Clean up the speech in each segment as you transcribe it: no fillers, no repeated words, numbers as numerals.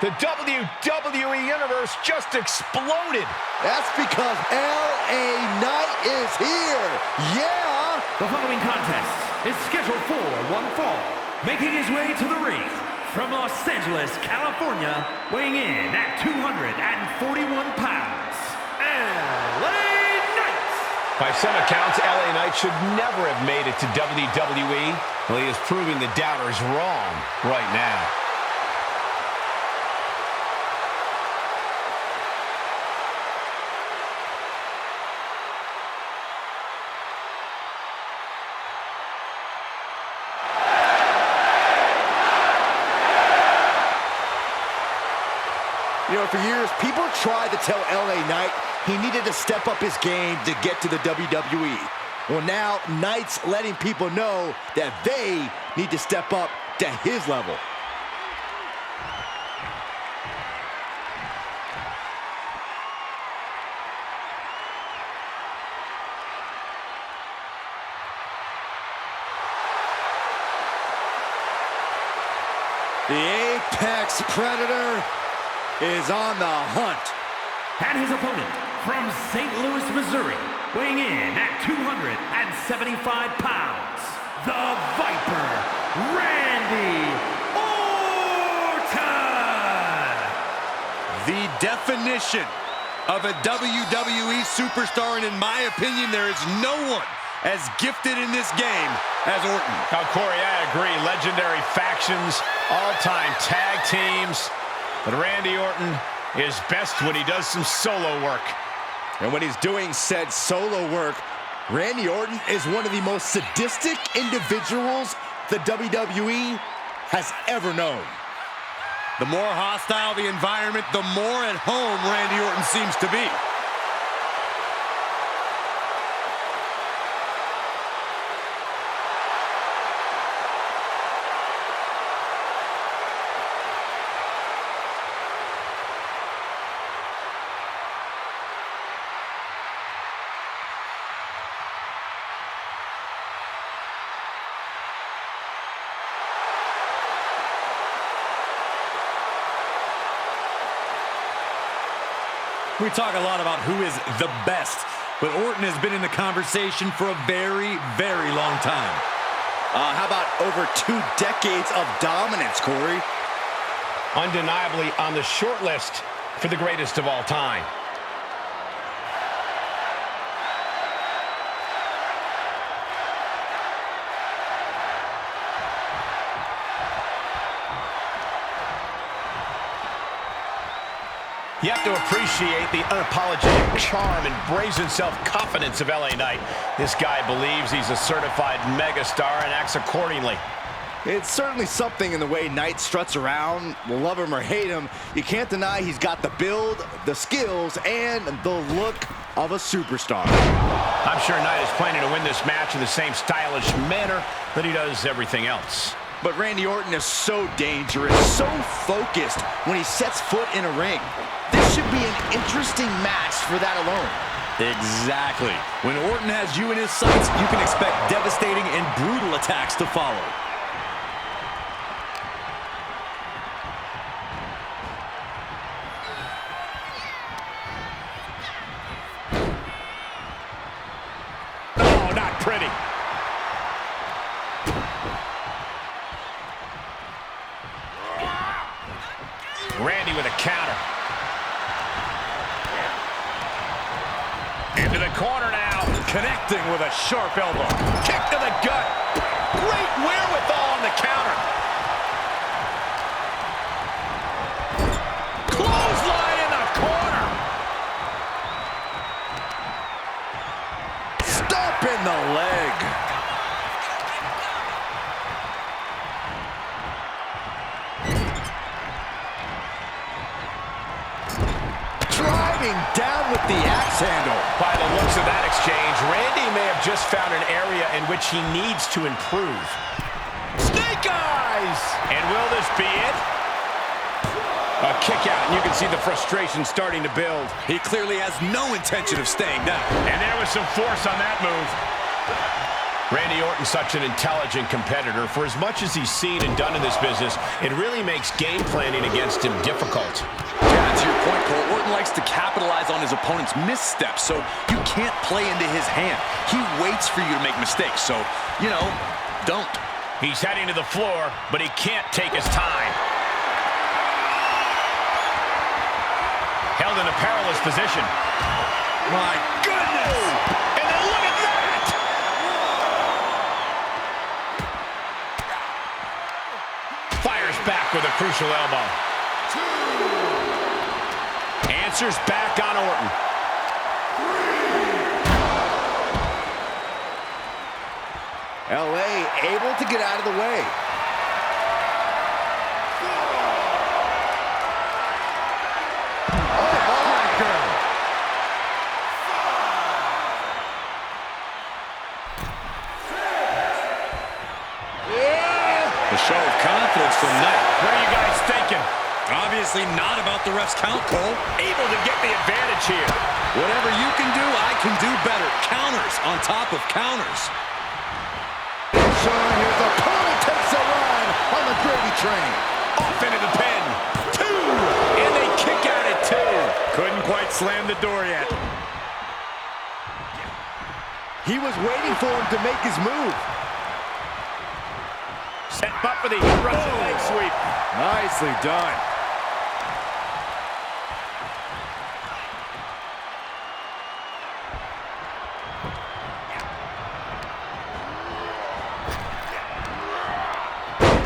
The WWE Universe just exploded. That's because LA Knight is here. Yeah! The following contest is scheduled for one fall. Making his way to the ring from Los Angeles, California, weighing in at 241 pounds, LA Knight. By some accounts, LA Knight should never have made it to WWE. Well, he is proving the doubters wrong right now. You know, for years, people tried to tell LA Knight he needed to step up his game to get to the WWE. Well, now, Knight's letting people know that they need to step up to his level. The Apex Predator is on the hunt. And his opponent from St. Louis, Missouri, weighing in at 275 pounds, the Viper, Randy Orton! The definition of a WWE superstar, and in my opinion, there is no one as gifted in this game as Orton. Now, Corey, I agree. Legendary factions, all-time tag teams. But Randy Orton is best when he does some solo work. And when he's doing said solo work, Randy Orton is one of the most sadistic individuals the WWE has ever known. The more hostile the environment, the more at home Randy Orton seems to be. We talk a lot about who is the best, but Orton has been in the conversation for a very, very long time. How about over 2 decades of dominance, Corey? Undeniably on the short list for the greatest of all time. You have to appreciate the unapologetic charm and brazen self-confidence of LA Knight. This guy believes he's a certified megastar and acts accordingly. It's certainly something in the way Knight struts around. Love him or hate him, you can't deny he's got the build, the skills, and the look of a superstar. I'm sure Knight is planning to win this match in the same stylish manner that he does everything else. But Randy Orton is so dangerous, so focused when he sets foot in a ring. This should be an interesting match for that alone. Exactly. When Orton has you in his sights, you can expect devastating and brutal attacks to follow. Oh, not pretty. Randy with a counter. Into the corner now. Connecting with a sharp elbow. Kick to the gut. Great wherewithal on the counter. Clothesline in the corner. Stop in the leg. Driving down with the axe handle. By the looks of that exchange, Randy may have just found an area in which he needs to improve. Snake eyes! And will this be it? A kick out, and you can see the frustration starting to build. He clearly has no intention of staying down. And there was some force on that move. Randy Orton's such an intelligent competitor. For as much as he's seen and done in this business, it really makes game planning against him difficult. Yeah, to your point, Cole, Orton likes to capitalize on his opponent's missteps, so you can't play into his hand. He waits for you to make mistakes, so, you know, don't. He's heading to the floor, but he can't take his time. Held in a perilous position. My goodness! And then look at that! Fires back with a crucial elbow. Answers back on Orton. LA able to get out of the way. A show of confidence from Knight. What are you guys thinking? Obviously not about the ref's count, Cole. Able to get the advantage here. Whatever you can do, I can do better. Counters on top of counters. Sean, here's the opponent takes a run on the gravy train. Off into the pin. 2. And they kick out at 2. Couldn't quite slam the door yet. He was waiting for him to make his move. Set up for the Russian leg sweep. Nicely done.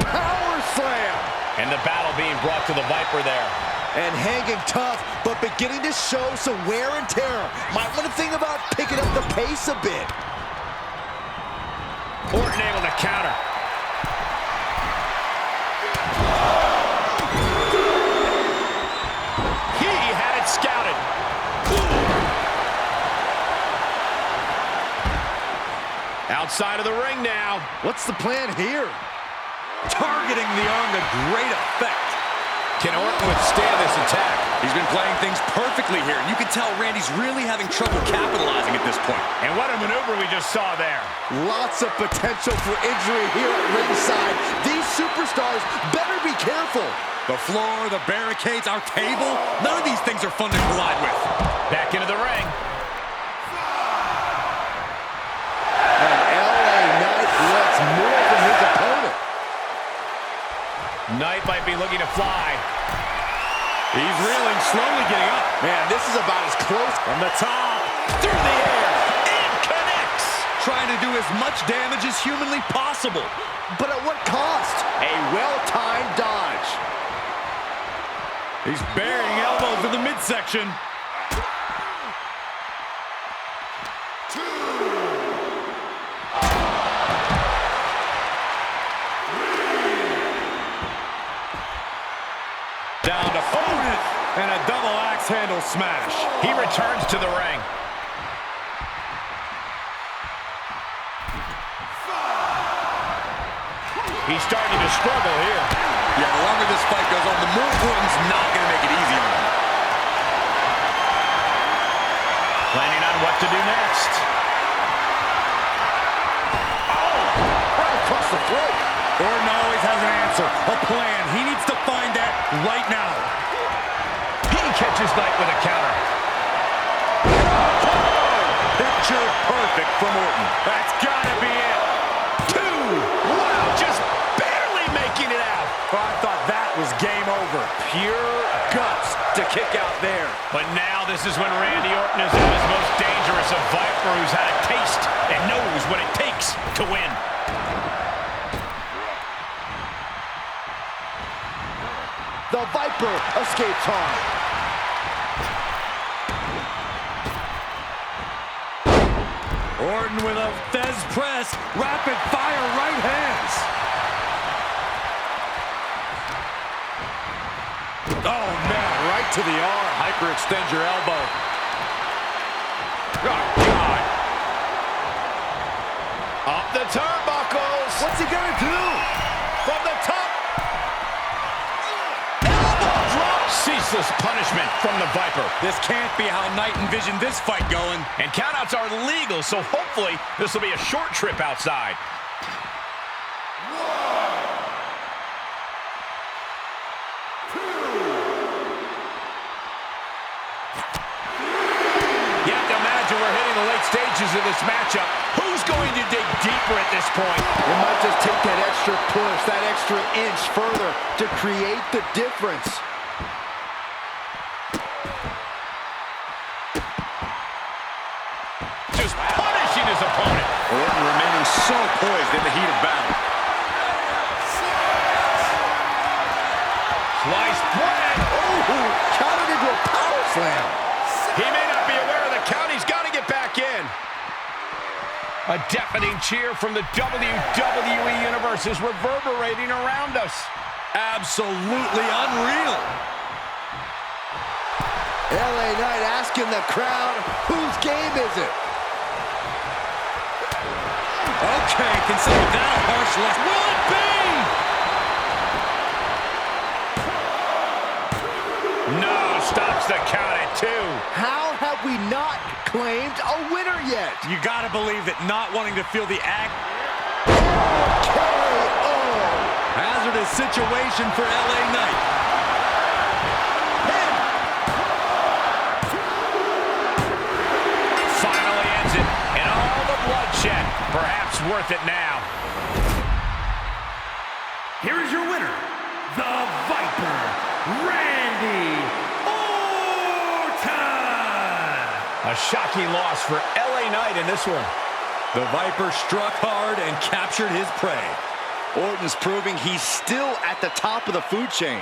Power slam. And the battle being brought to the Viper there. And hanging tough, but beginning to show some wear and tear. Might want to think about picking up the pace a bit. Orton able to counter. He had it scouted. Outside of the ring now. What's the plan here? Targeting the arm to great effect. Can Orton withstand this attack? He's been playing things perfectly here. You can tell Randy's really having trouble capitalizing at this point. And what a maneuver we just saw there. Lots of potential for injury here at ringside. These superstars better be careful. The floor, the barricades, our table, none of these things are fun to collide with. Back into the ring. And LA Knight wants more from his opponent. Knight might be looking to fly. He's reeling, slowly getting up. Man, this is about as close. From the top. Through the air. And connects. Trying to do as much damage as humanly possible. But at what cost? A well-timed dodge. He's burying elbows in the midsection. Down to opponent. And a double axe handle smash. He returns to the ring. He's starting to struggle here. Yeah, the longer this fight goes on, the more Orton's not going to make it easy on him. Planning on what to do next. Right across the throat. Orton always has an answer, a plan. He needs to find that right now. He catches Knight with a counter. Picture perfect from Orton. That's gotta be it. 2. Wow, just barely making it out. Oh, I thought that was game over. Pure guts To kick out there. But now this is when Randy Orton is at his most dangerous, a Viper who's had a taste and knows what it takes to win. The Viper escapes harm. Orton with a Fez press, rapid fire right hands. Oh man, right to the arm. Hyperextend your elbow. Oh, God. Up the turnbuckles. What's he gonna do? From the top. Elbow drop. Sees Merciless punishment from the Viper. This can't be how Knight envisioned this fight going. And countouts are legal, so hopefully this will be a short trip outside. You have to imagine we're hitting the late stages of this matchup. Who's going to dig deeper at this point? It might just take that extra push, that extra inch further to create the difference. Just punishing his opponent. Orton remaining so poised in the heat of battle. Sliced bread. Oh, countered into a power slam. He may not be aware of the count. He's got to get back in. A deafening cheer from the WWE Universe is reverberating around us. Absolutely unreal. LA Knight asking the crowd, whose game is it? Okay, consider that a harsh lesson. Will it be? No, stops the count at 2. How have we not claimed a winner yet? You gotta believe that not wanting to feel the KO. hazardous situation for LA Knight. Finally ends it, and all the bloodshed, perhaps worth it now. Here is your winner, the Viper, Randy Orton! A shocking loss for LA Knight in this one. The Viper struck hard and captured his prey. Orton's proving he's still at the top of the food chain.